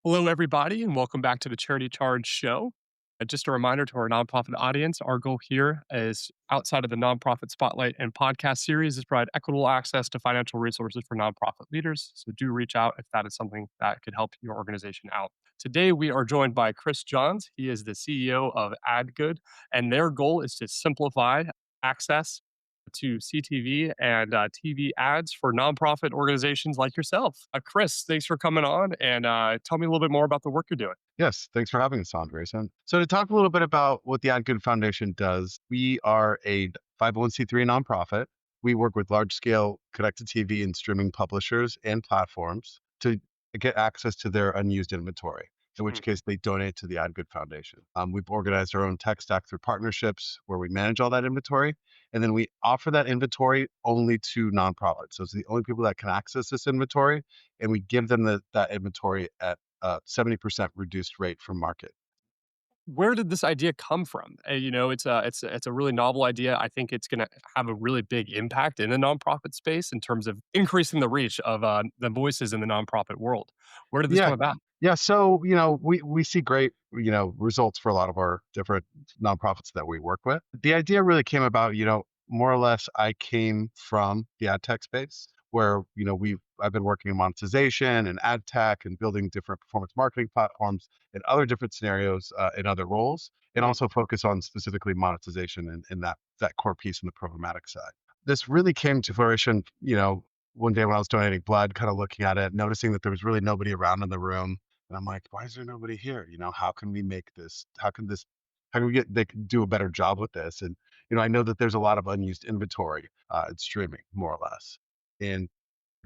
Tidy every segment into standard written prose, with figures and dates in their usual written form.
Hello, everybody, and welcome back to the Charity Charge Show. Just a reminder to our nonprofit audience, our goal here is outside of the nonprofit spotlight and podcast series is provide equitable access to financial resources for nonprofit leaders. So do reach out if that is something that could help your organization out. Today, we are joined by Chris Johns. He is the CEO of AdGood, and their goal is to simplify access to CTV and TV ads for nonprofit organizations like yourself. Chris, thanks for coming on and tell me a little bit more about the work you're doing. Yes, thanks for having us on, Grayson. So to talk a little bit about what the AdGood Foundation does, we are a 501c3 nonprofit. We work with large-scale connected TV and streaming publishers and platforms to get access to their unused inventory, in which Mm. case they donate to the AdGood Foundation. We've organized our own tech stack through partnerships where we manage all that inventory, and then we offer that inventory only to nonprofits. So it's the only people that can access this inventory, and we give them that inventory at 70% reduced rate from market. Where did this idea come from? It's a really novel idea. I think it's going to have a really big impact in the nonprofit space in terms of increasing the reach of the voices in the nonprofit world. Where did this Yeah, come about? yeah. So we see great results for a lot of our different nonprofits that we work with. The idea really came about, more or less. I came from the ad tech space where I've been working in monetization and ad tech and building different performance marketing platforms and other different scenarios in other roles, and Mhm. also focus on specifically monetization and that core piece in the programmatic side. This really came to fruition, one day when I was donating blood, kind of looking at it, noticing that there was really nobody around in the room. And I'm like, why is there nobody here? How can we make this? How can we they can do a better job with this? And, I know that there's a lot of unused inventory in streaming, more or less. And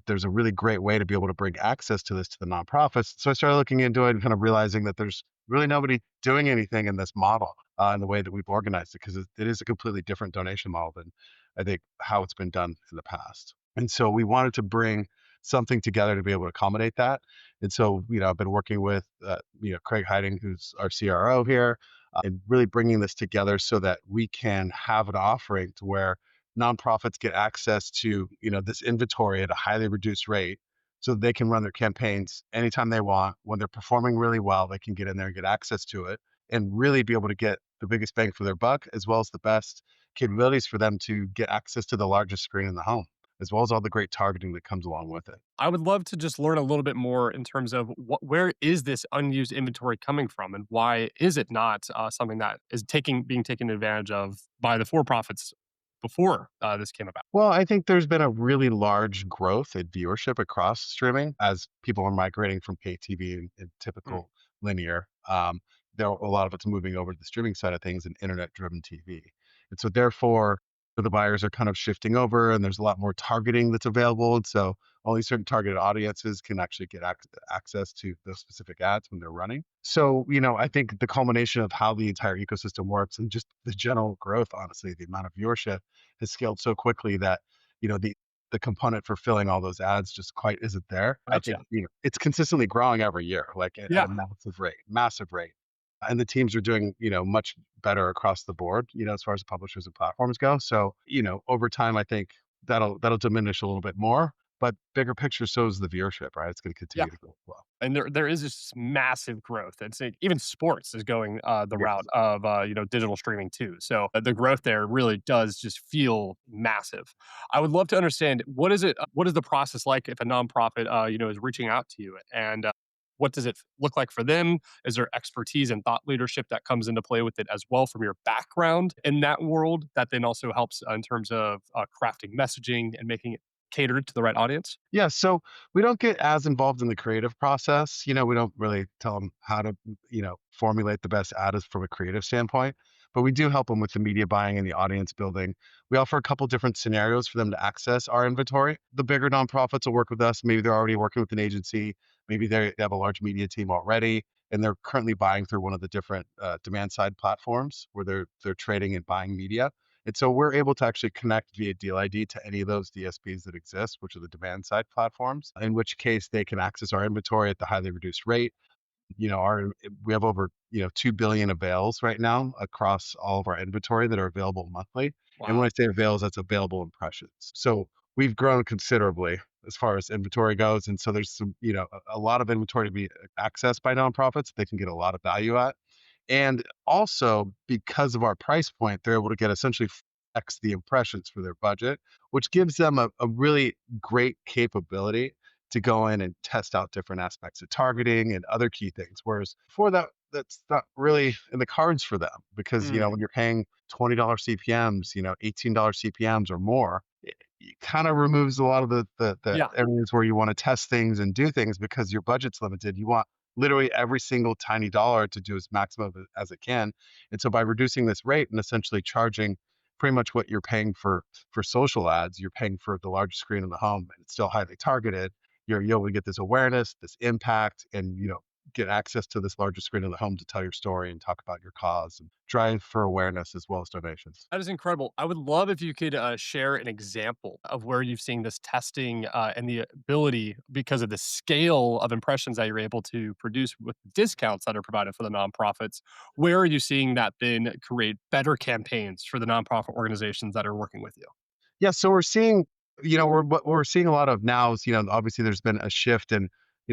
there's a really great way to be able to bring access to this to the nonprofits. So I started looking into it and kind of realizing that there's really nobody doing anything in this model in the way that we've organized it, because it is a completely different donation model than I think how it's been done in the past. And so we wanted to bring something together to be able to accommodate that. And so, I've been working with, Craig Hiding, who's our CRO here, and really bringing this together so that we can have an offering to where nonprofits get access to this inventory at a highly reduced rate, so they can run their campaigns anytime they want. When they're performing really well, they can get in there and get access to it and really be able to get the biggest bang for their buck, as well as the best capabilities for them to get access to the largest screen in the home, as well as all the great targeting that comes along with it. I would love to just learn a little bit more in terms of where is this unused inventory coming from, and why is it not something that is being taken advantage of by the for profits before this came about? Well, I think there's been a really large growth in viewership across streaming as people are migrating from pay TV and Mm. typical linear. There a lot of it's moving over to the streaming side of things and internet-driven TV, and so therefore the buyers are kind of shifting over, and there's a lot more targeting that's available, and so only certain targeted audiences can actually get access to those specific ads when they're running. So, I think the culmination of how the entire ecosystem works and just the general growth, honestly, the amount of viewership has scaled so quickly that the component for filling all those ads just quite isn't there. I think Gotcha. it's consistently growing every year, like at Yeah. a massive rate, and the teams are doing much better across the board, as far as the publishers and platforms go. So over time, I think that'll diminish a little bit more, but bigger picture, so is the viewership, right? It's going to Yeah. continue to go well. And there is this massive growth. It's even sports is going the route Yes. of digital streaming too. So the growth there really does just feel massive. I would love to understand what is it? What is the process like if a nonprofit is reaching out to you, and what does it look like for them? Is there expertise and thought leadership that comes into play with it as well from your background in that world that then also helps in terms of crafting messaging and making it catered to the right audience? Yeah, so we don't get as involved in the creative process. We don't really tell them how to, formulate the best ad from a creative standpoint, but we do help them with the media buying and the audience building. We offer a couple different scenarios for them to access our inventory. The bigger nonprofits will work with us. Maybe they're already working with an agency. Maybe they have a large media team already, and they're currently buying through one of the different demand side platforms where they're trading and buying media. And so we're able to actually connect via Deal ID to any of those DSPs that exist, which are the demand side platforms, in which case they can access our inventory at the highly reduced rate. We have over, 2 billion avails right now across all of our inventory that are available monthly. And when Wow. I say avails, that's available impressions. So we've grown considerably as far as inventory goes. And so there's some, a lot of inventory to be accessed by nonprofits. They can get a lot of value at. And also, because of our price point, they're able to get essentially X the impressions for their budget, which gives them a really great capability to go in and test out different aspects of targeting and other key things. Whereas before that, that's not really in the cards for them because, Mm, when you're paying $20 CPMs, $18 CPMs or more, it kind of removes a lot of the yeah. areas where you want to test things and do things because your budget's limited. You want literally every single tiny dollar to do as maximum as it can. And so by reducing this rate and essentially charging pretty much what you're paying for social ads, you're paying for the largest screen in the home and it's still highly targeted. You're able to get this awareness, this impact, and get access to this larger screen in the home to tell your story and talk about your cause and drive for awareness as well as donations. That is incredible. I would love if you could share an example of where you've seen this testing and the ability, because of the scale of impressions that you're able to produce with discounts that are provided for the nonprofits. Where are you seeing that then create better campaigns for the nonprofit organizations that are working with you? Yeah, so we're seeing, what we're seeing a lot of now is, obviously there's been a shift in,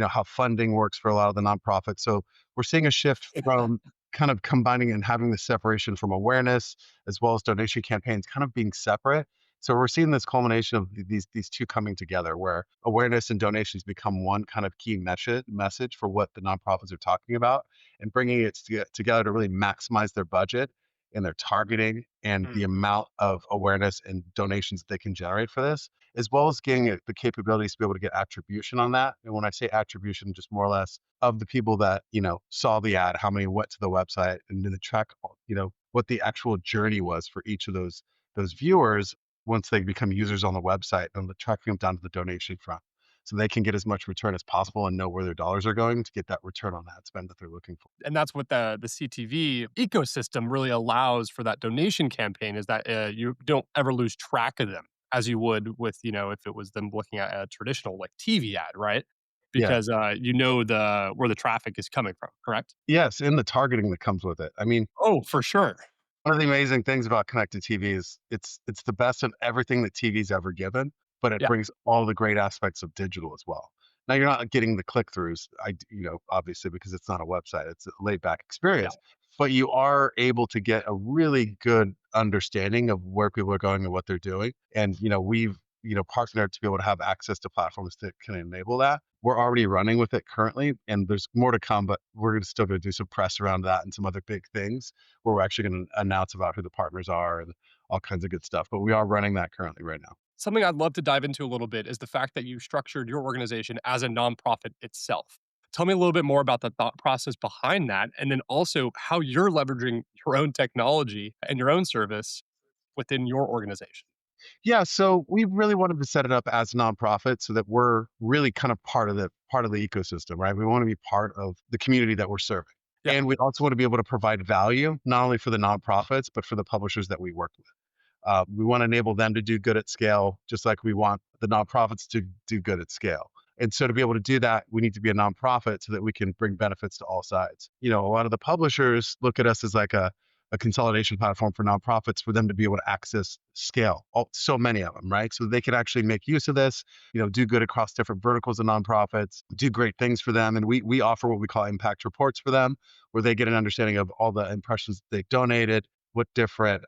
how funding works for a lot of the nonprofits. So we're seeing a shift from kind of combining and having the separation from awareness as well as donation campaigns kind of being separate. So we're seeing this culmination of these two coming together, where awareness and donations become one kind of key message for what the nonprofits are talking about, and bringing it together to really maximize their budget and their targeting and the Mm. amount of awareness and donations that they can generate for this, as well as getting the capabilities to be able to get attribution on that. And when I say attribution, just more or less of the people that, saw the ad, how many went to the website, and then the track, what the actual journey was for each of those viewers once they become users on the website, and the tracking them down to the donation front. So they can get as much return as possible and know where their dollars are going to get that return on that spend that they're looking for. And that's what the CTV ecosystem really allows for that donation campaign, is that you don't ever lose track of them as you would with, if it was them looking at a traditional like TV ad, right? Yeah. Because you know the where the traffic is coming from, correct? Yes, and the targeting that comes with it. I mean, Oh, for sure. one of the amazing things about connected TV is it's the best of everything that TV's ever given, but it Yeah, brings all the great aspects of digital as well. Now you're not getting the click-throughs, obviously because it's not a website, it's a laid back yeah, experience, but you are able to get a really good understanding of where people are going and what they're doing. And we've partnered to be able to have access to platforms that can enable that. We're already running with it currently, and there's more to come, but we're still going to do some press around that and some other big things where we're actually going to announce about who the partners are and all kinds of good stuff. But we are running that currently right now. something I'd love to dive into a little bit is the fact that you structured your organization as a nonprofit itself. Tell me a little bit more about the thought process behind that, and then also how you're leveraging your own technology and your own service within your organization. Yeah, so we really wanted to set it up as a nonprofit so that we're really kind of part of the ecosystem, right? We want to be part of the community that we're serving. Yeah, And we also want to be able to provide value not only for the nonprofits but for the publishers that we work with. We want to enable them to do good at scale, just like we want the nonprofits to do good at scale. And so to be able to do that, we need to be a nonprofit so that we can bring benefits to all sides. A lot of the publishers look at us as like a consolidation platform for nonprofits for them to be able to access scale. So many of them, right? So they can actually make use of this, do good across different verticals of nonprofits, do great things for them. And we offer what we call impact reports for them, where they get an understanding of all the impressions that they've donated, what different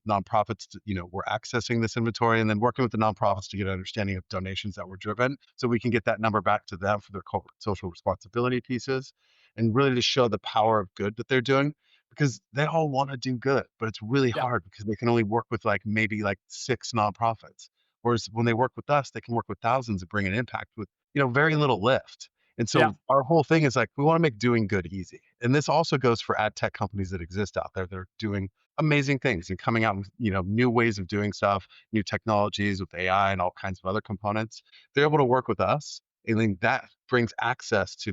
nonprofits were accessing this inventory, and then working with the nonprofits to get an understanding of donations that were driven so we can get that number back to them for their corporate social responsibility pieces, and really to show the power of good that they're doing, because they all want to do good, but it's really yeah, hard because they can only work with like maybe like six nonprofits, whereas when they work with us they can work with thousands and bring an impact with very little lift. And yeah, so our whole thing is like we want to make doing good easy. And this also goes for ad tech companies that exist out there. They're doing amazing things and coming out with, new ways of doing stuff, new technologies with AI and all kinds of other components. They're able to work with us. And then that brings access to,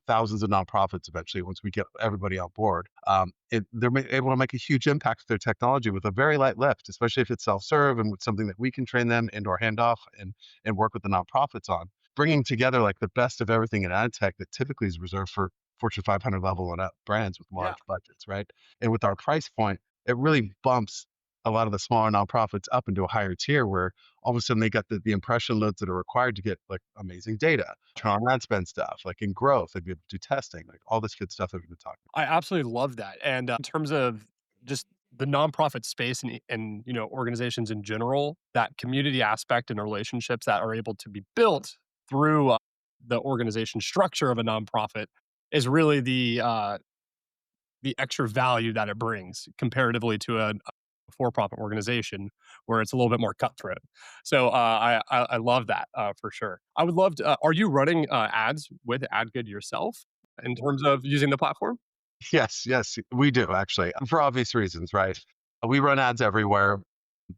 thousands of nonprofits eventually once we get everybody on board. Able to make a huge impact with their technology with a very light lift, especially if it's self-serve and with something that we can train them and or hand off and work with the nonprofits on, bringing together like the best of everything in ad tech that typically is reserved for Fortune 500 level and up brands with yeah. large budgets, right? And with our price point, it really bumps a lot of the smaller nonprofits up into a higher tier where all of a sudden they got the impression loads that are required to get like amazing data, turn on ad spend stuff, like in growth, they'd be able to do testing, like all this good stuff that we've been talking I absolutely love that. And in terms of just the nonprofit space and organizations in general, that community aspect and relationships that are able to be built through the organization structure of a nonprofit is really the extra value that it brings comparatively to a for-profit organization where it's a little bit more cutthroat. So I love that for sure. I would love to. Are you running ads with AdGood yourself in terms of using the platform? Yes, yes, we do actually, for obvious reasons, right? We run ads everywhere,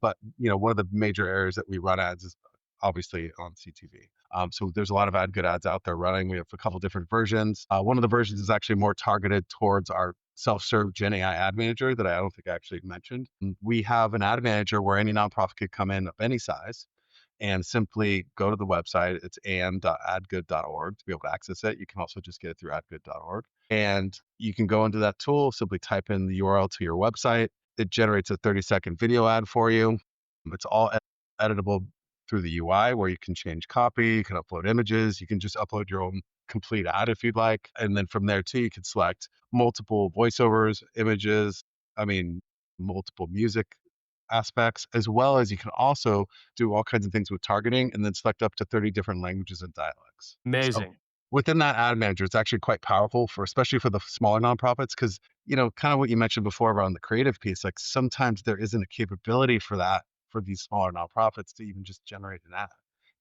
but one of the major areas that we run ads is obviously on CTV. So there's a lot of ad good ads out there running. We have a couple different versions. One of the versions is actually more targeted towards our self-serve Gen AI ad manager that I don't think I actually mentioned. We have an ad manager where any nonprofit could come in of any size and simply go to the website. It's am.adgood.org to be able to access it. You can also just get it through adgood.org. And you can go into that tool, simply type in the URL to your website. It generates a 30-second video ad for you. It's all editable through the UI where you can change copy, you can upload images, you can just upload your own complete ad if you'd like. And then from there too, you can select multiple voiceovers, images, I mean, multiple music aspects, as well as you can also do all kinds of things with targeting and then select up to 30 different languages and dialects. So Amazing. within that ad manager, it's actually quite powerful for, especially for the smaller nonprofits, because, kind of what you mentioned before around the creative piece, like sometimes there isn't a capability for that for these smaller nonprofits to even just generate an ad,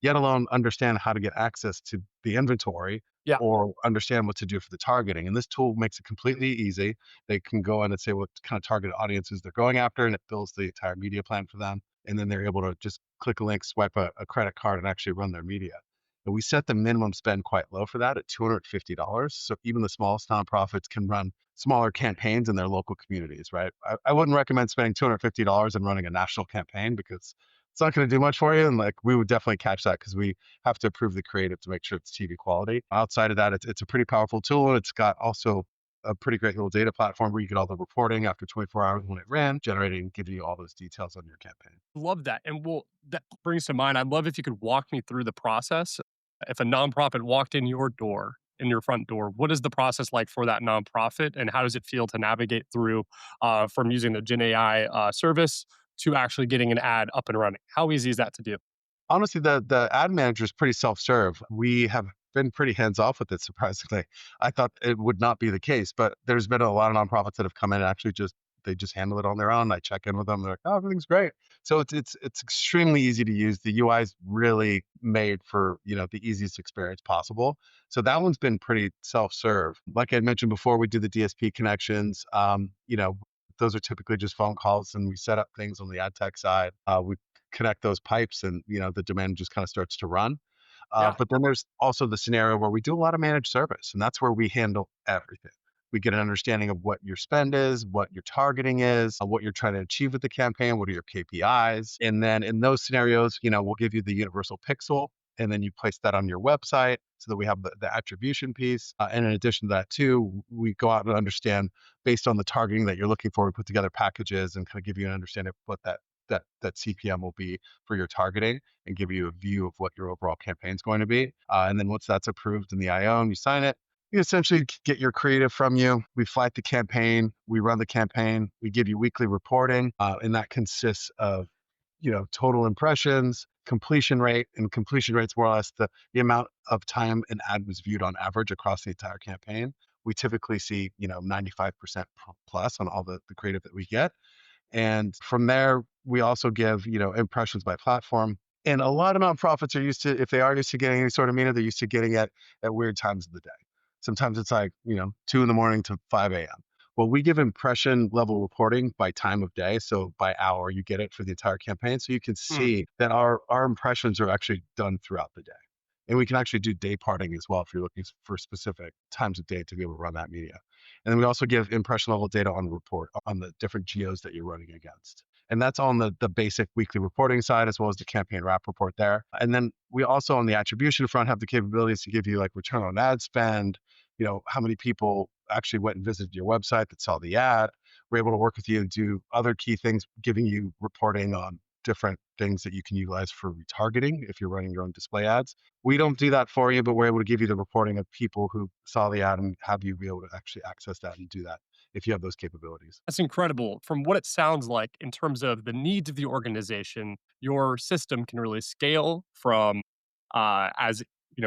yet alone understand how to get access to the inventory Yeah. or understand what to do for the targeting. And this tool makes it completely easy. They can go in and say what kind of target audiences they're going after, and it builds the entire media plan for them. And then they're able to just click a link, swipe a credit card, and actually run their media. And we set the minimum spend quite low for that at $250. So even the smallest nonprofits can run smaller campaigns in their local communities, right? I wouldn't recommend spending $250 and running a national campaign because it's not going to do much for you. And like we would definitely catch that because we have to approve the creative to make sure it's TV quality. Outside of that, it's a pretty powerful tool. And it's got also a pretty great little data platform where you get all the reporting after 24 hours when it ran, generating, giving you all those details on your campaign. Love that. And well, that brings to mind, I'd love if you could walk me through the process. If a nonprofit walked in your front door, what is the process like for that nonprofit? And how does it feel to navigate through from using the Gen AI service to actually getting an ad up and running? How easy is that to do? Honestly, the ad manager is pretty self-serve. We have been pretty hands-off with it, surprisingly. I thought it would not be the case, but there's been a lot of nonprofits that have come in and actually just handle it on their own. I check in with them. They're like, "Oh, everything's great." So it's extremely easy to use. The UI is really made for, the easiest experience possible. So that one's been pretty self-serve. Like I mentioned before, we do the DSP connections. Those are typically just phone calls, and we set up things on the ad tech side. We connect those pipes, and the demand just kind of starts to run. Yeah. But then there's also the scenario where we do a lot of managed service, and that's where we handle everything. We get an understanding of what your spend is, what your targeting is, what you're trying to achieve with the campaign, what are your KPIs. And then in those scenarios, we'll give you the universal pixel, and then you place that on your website so that we have the attribution piece. And in addition to that, too, we go out and understand based on the targeting that you're looking for, we put together packages and kind of give you an understanding of what that CPM will be for your targeting and give you a view of what your overall campaign is going to be. And then once that's approved in the IO and you sign it, we essentially get your creative from you. We flight the campaign, we run the campaign, we give you weekly reporting, and that consists of total impressions, completion rate, and completion rate's more or less the amount of time an ad was viewed on average across the entire campaign. We typically see 95% plus on all the creative that we get. And from there, we also give, impressions by platform. And a lot of nonprofits are used to, if they are used to getting any sort of media, they're used to getting it at weird times of the day. Sometimes it's like, 2 in the morning to 5 a.m. Well, we give impression level reporting by time of day. So by hour, you get it for the entire campaign. So you can Mm. see that our impressions are actually done throughout the day. And we can actually do day parting as well if you're looking for specific times of day to be able to run that media. And then we also give impression level data on report on the different geos that you're running against. And that's on the basic weekly reporting side as well as the campaign wrap report there. And then we also on the attribution front have the capabilities to give you like return on ad spend, how many people actually went and visited your website that saw the ad. we're able to work with you and do other key things, giving you reporting on different things that you can utilize for retargeting if you're running your own display ads. We don't do that for you, but we're able to give you the reporting of people who saw the ad and have you be able to actually access that and do that if you have those capabilities. That's incredible. From what it sounds like in terms of the needs of the organization, your system can really scale from as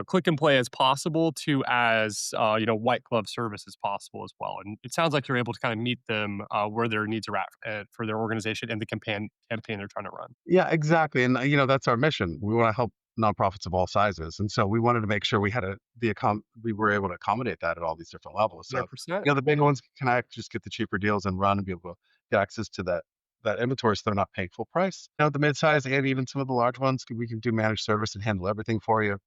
click and play as possible to as white glove service as possible as well. And it sounds like you're able to kind of meet them where their needs are at for their organization and the campaign they're trying to run. Yeah, exactly. And that's our mission. We want to help nonprofits of all sizes. And so we wanted to make sure we had we were able to accommodate that at all these different levels. So, 100%. the big ones can I just get the cheaper deals and run and be able to get access to that inventory so they're not paying full price. The mid-size and even some of the large ones, we can do managed service and handle everything for you.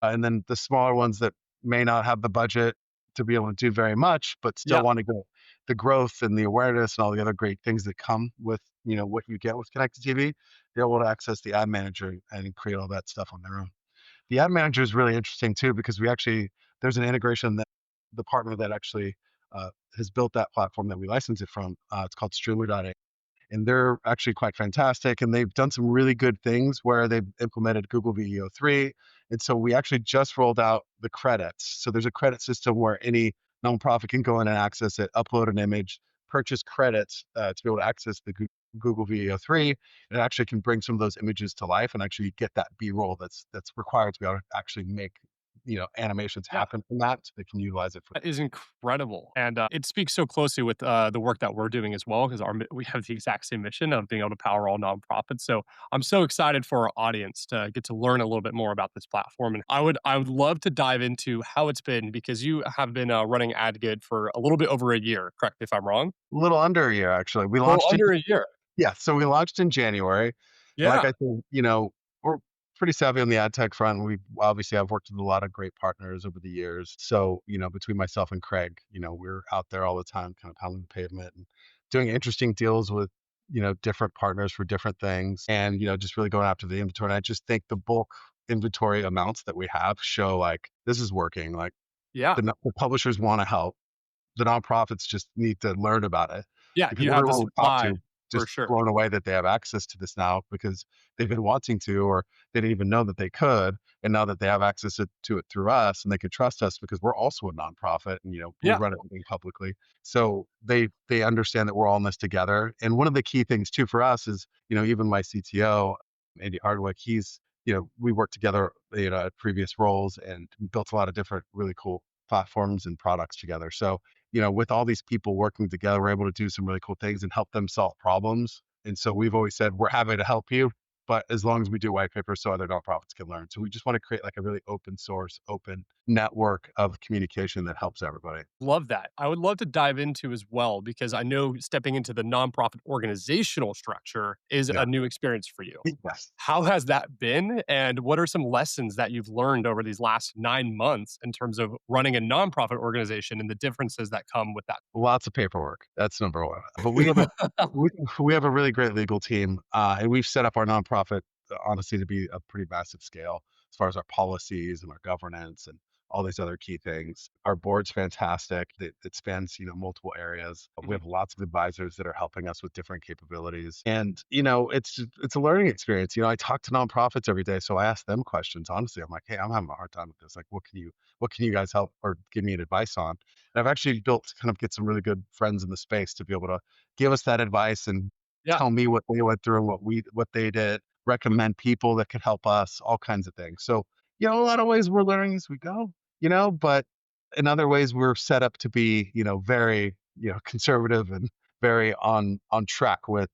And then the smaller ones that may not have the budget to be able to do very much, but still Yeah. want to go the growth and the awareness and all the other great things that come with, what you get with connected TV, they're able to access the ad manager and create all that stuff on their own. The ad manager is really interesting too, because there's an integration that the partner that actually has built that platform that we license it from. It's called Streamer.ai, and they're actually quite fantastic. And they've done some really good things where they've implemented Google VEO3. And so we actually just rolled out the credits. So there's a credit system where any nonprofit can go in and access it, upload an image, purchase credits to be able to access the Google VEO3. And it actually can bring some of those images to life and actually get that B-roll that's required to be able to actually make animations Yeah. happen from that, so they can utilize it for. That is incredible, and it speaks so closely with the work that we're doing as well because we have the exact same mission of being able to power all nonprofits. So I'm so excited for our audience to get to learn a little bit more about this platform, and I would love to dive into how it's been because you have been running AdGood for a little bit over a year. Correct me if I'm wrong. A little under a year, actually. We A little launched it. under a year. Yeah, so we launched in January. Like Yeah, I said, we're pretty savvy on the ad tech front. We obviously I've worked with a lot of great partners over the years. So, between myself and Craig, we're out there all the time, kind of pounding the pavement and doing interesting deals with, different partners for different things and, just really going after the inventory. And I just think the bulk inventory amounts that we have show like this is working. Like yeah, the publishers want to help, the nonprofits just need to learn about it yeah. because You have the everyone we talk supply to for just sure. blown away that they have access to this now because they've been wanting to, or they didn't even know that they could. And now that they have access to it through us and they could trust us because we're also a nonprofit and, we Yeah, run everything publicly. So they understand that we're all in this together. And one of the key things too for us is, even my CTO, Andy Hardwick, we worked together, at previous roles and built a lot of different really cool platforms and products together. So with all these people working together, we're able to do some really cool things and help them solve problems. And so we've always said, we're happy to help you, but as long as we do white papers so other nonprofits can learn. So we just want to create like a really open source, open network of communication that helps everybody. love that. I would love to dive into as well because I know stepping into the nonprofit organizational structure is Yeah. a new experience for you. Yes. How has that been? And what are some lessons that you've learned over these last 9 months in terms of running a nonprofit organization and the differences that come with that? Lots of paperwork. That's number one. But we, we have a really great legal team, and we've set up our nonprofit honestly to be a pretty massive scale as far as our policies and our governance and all these other key things. Our board's fantastic. It spans multiple areas. We Mhm. have lots of advisors that are helping us with different capabilities, and it's a learning experience. I talk to nonprofits every day, so I ask them questions. Honestly, I'm like, hey, I'm having a hard time with this. Like, what can you guys help or give me an advice on? And I've actually built to kind of get some really good friends in the space to be able to give us that advice and Yeah, tell me what they went through and what they did, recommend people that could help us, all kinds of things. So, a lot of ways we're learning as we go, but in other ways we're set up to be, very, conservative and very on track with,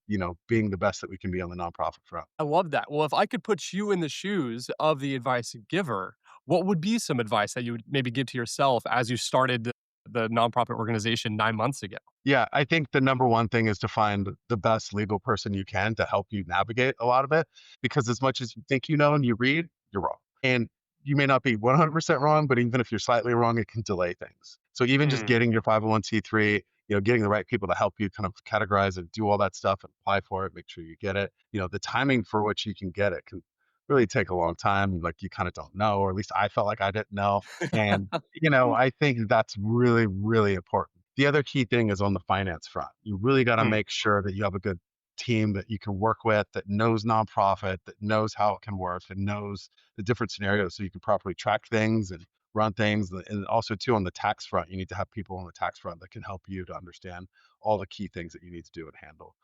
being the best that we can be on the nonprofit front. I love that. Well, if I could put you in the shoes of the advice giver, what would be some advice that you would maybe give to yourself as you started the nonprofit organization 9 months ago? Yeah, I think the number one thing is to find the best legal person you can to help you navigate a lot of it. Because as much as you think you know and you read, you're wrong. And you may not be 100% wrong, but even if you're slightly wrong, it can delay things. So even just Mm. getting your 501(c)(3, getting the right people to help you kind of categorize and do all that stuff and apply for it, make sure you get it. The timing for which you can get it can really take a long time. Like you kind of don't know, or at least I felt like I didn't know. And, I think that's really, really important The other key thing is on the finance front. You really got to Hmm. make sure that you have a good team that you can work with that knows nonprofit, that knows how it can work, that knows the different scenarios so you can properly track things and run things. And also, too, on the tax front, you need to have people on the tax front that can help you to understand all the key things that you need to do and handle.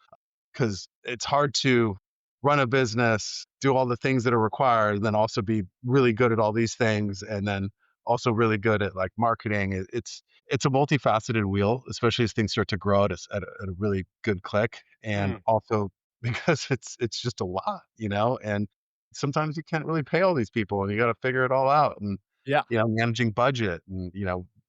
Because it's hard to run a business, do all the things that are required, and then also be really good at all these things, and then also really good at like marketing. It's a multifaceted wheel, especially as things start to grow at a really good click, and Hmm. also because it's just a lot, and sometimes you can't really pay all these people, and you got to figure it all out, and Yeah. managing budget, and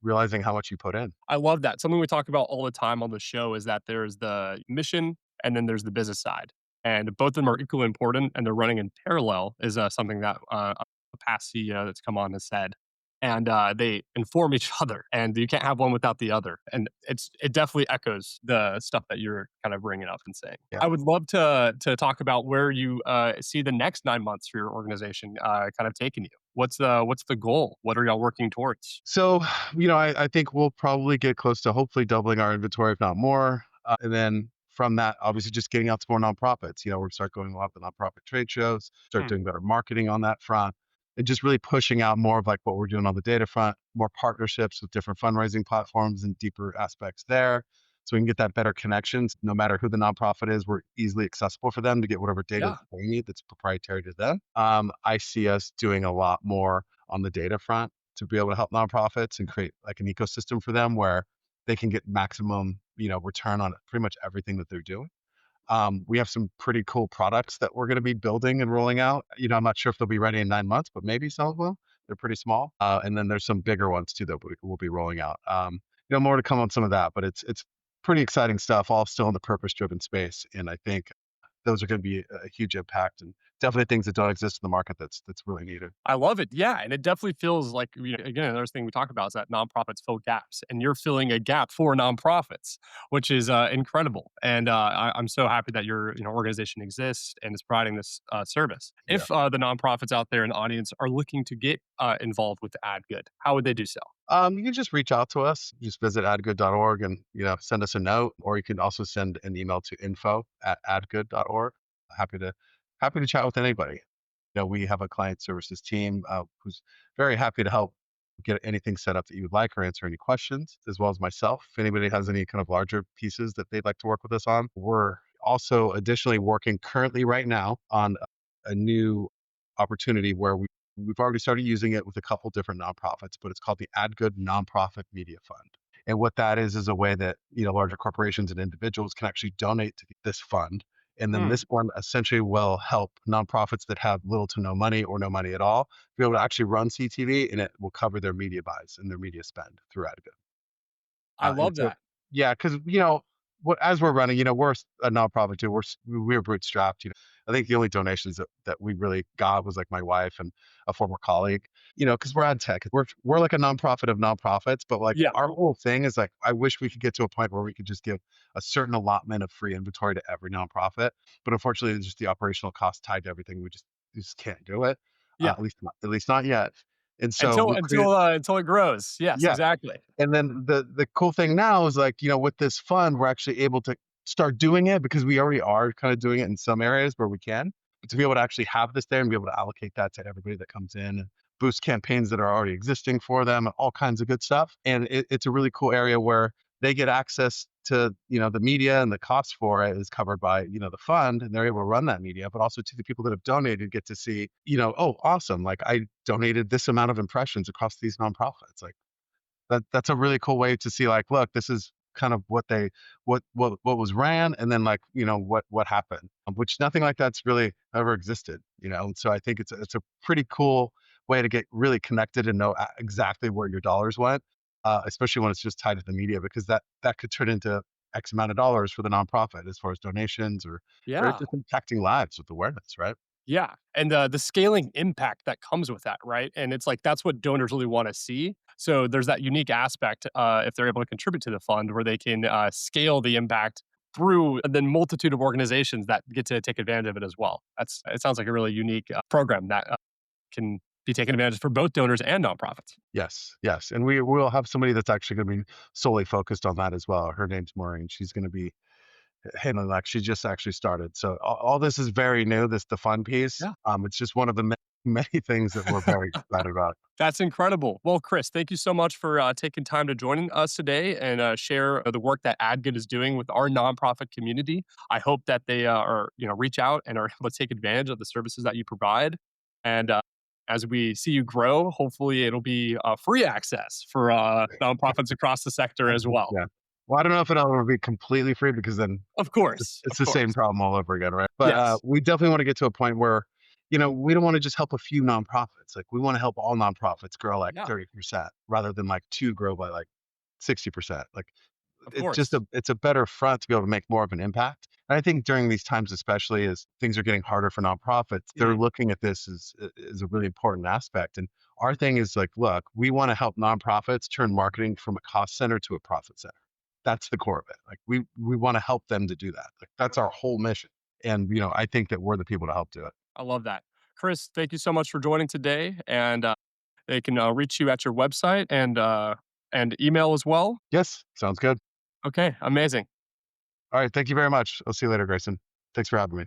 realizing how much you put in. I love that. Something we talk about all the time on the show is that there's the mission and then there's the business side. And both of them are equally important and they're running in parallel is something that a past CEO that's come on has said. And they inform each other, and you can't have one without the other. And it definitely echoes the stuff that you're kind of bringing up and saying. Yeah. I would love to talk about where you see the next 9 months for your organization kind of taking you. What's the goal? What are y'all working towards? So, I think we'll probably get close to hopefully doubling our inventory, if not more. And then from that, obviously, just getting out to more nonprofits. We'll start going a lot to nonprofit trade shows, start Hmm. doing better marketing on that front, and just really pushing out more of like what we're doing on the data front, more partnerships with different fundraising platforms and deeper aspects there. So we can get that better connections. No matter who the nonprofit is, we're easily accessible for them to get whatever data Yeah. that they need that's proprietary to them. I see us doing a lot more on the data front to be able to help nonprofits and create like an ecosystem for them where they can get maximum, return on pretty much everything that they're doing. We have some pretty cool products that we're going to be building and rolling out. I'm not sure if they'll be ready in 9 months, but maybe some of them. They're pretty small, and then there's some bigger ones too that we'll be rolling out. More to come on some of that, but it's pretty exciting stuff. All still in the purpose-driven space, and I think those are going to be a huge impact and definitely things that don't exist in the market that's really needed. I love it. Yeah, and it definitely feels like again another thing we talk about is that nonprofits fill gaps, and you're filling a gap for nonprofits, which is incredible. And I'm so happy that your organization exists and is providing this service. Yeah. If the nonprofits out there in the audience are looking to get involved with AdGood, how would they do so? You can just reach out to us. Just visit adgood.org and send us a note, or you can also send an email to info@adgood.org. Happy to happy to chat with anybody. We have a client services team who's very happy to help get anything set up that you would like or answer any questions, as well as myself. If anybody has any kind of larger pieces that they'd like to work with us on, we're also additionally working currently right now on a new opportunity where we've already started using it with a couple different nonprofits, but it's called the AdGood Nonprofit Media Fund. And what that is a way that larger corporations and individuals can actually donate to this fund, and then Hmm. this one essentially will help nonprofits that have little to no money or no money at all be able to actually run CTV, and it will cover their media buys and their media spend through AdGood. I And love so, that. yeah, because what as we're running, we're a nonprofit too. We're bootstrapped. I think the only donations that we really got was like my wife and a former colleague. Because we're ad tech, we're like a nonprofit of nonprofits, but like Yeah. our whole thing is like I wish we could get to a point where we could just give a certain allotment of free inventory to every nonprofit, but unfortunately, it's just the operational cost tied to everything. We just can't do it. Yeah. At least not yet. And so Until we've created, until it grows. Yes, yeah, exactly. and then the cool thing now is like, with this fund, we're actually able to start doing it because we already are kind of doing it in some areas where we can. But to be able to actually have this there and be able to allocate that to everybody that comes in and boost campaigns that are already existing for them, and all kinds of good stuff. And it's a really cool area where they get access to, the media, and the cost for it is covered by, the fund, and they're able to run that media, but also to the people that have donated get to see, oh, awesome. Like I donated this amount of impressions across these nonprofits. Like that's a really cool way to see like, look, this is kind of what was ran, and then like what happened, which nothing like that's really ever existed. And so I think it's a pretty cool way to get really connected and know exactly where your dollars went, especially when it's just tied to the media, because that could turn into X amount of dollars for the nonprofit as far as donations, or Yeah. just impacting lives with awareness, right? Yeah, and the scaling impact that comes with that, right? And it's like that's what donors really wanna see. So there's that unique aspect, if they're able to contribute to the fund where they can, scale the impact through the multitude of organizations that get to take advantage of it as well. It sounds like a really unique, program that, can be taken advantage for both donors and nonprofits. Yes, yes, and we will have somebody that's actually going to be solely focused on that as well. Her name's Maureen. She's going to be handling that. She just actually started. So all this is very new. This the fun piece. Yeah. It's just one of the many things that we're very excited about. That's incredible. Well, Chris, thank you so much for taking time to join us today and share the work that AdGood is doing with our nonprofit community. I hope that they are, reach out and are able to take advantage of the services that you provide. And as we see you grow, hopefully it'll be free access for nonprofits across the sector as well. Yeah. Well, I don't know if it'll ever be completely free because then Of it's course, it's of the same course. problem all over again, right? But Yes, we definitely want to get to a point where, we don't want to just help a few nonprofits. Like we want to help all nonprofits grow like yeah, 30% rather than like two grow by like 60%. Like of it's just course. it's a better front to be able to make more of an impact. And I think during these times, especially as things are getting harder for nonprofits, they're Mhm. looking at this as a really important aspect. And our thing is like, look, we want to help nonprofits turn marketing from a cost center to a profit center. That's the core of it. Like we want to help them to do that. Like that's our whole mission. And I think that we're the people to help do it. I love that. Chris, thank you so much for joining today. And they can reach you at your website and email as well. Yes, sounds good. Okay, amazing. All right, thank you very much. I'll see you later, Grayson. Thanks for having me.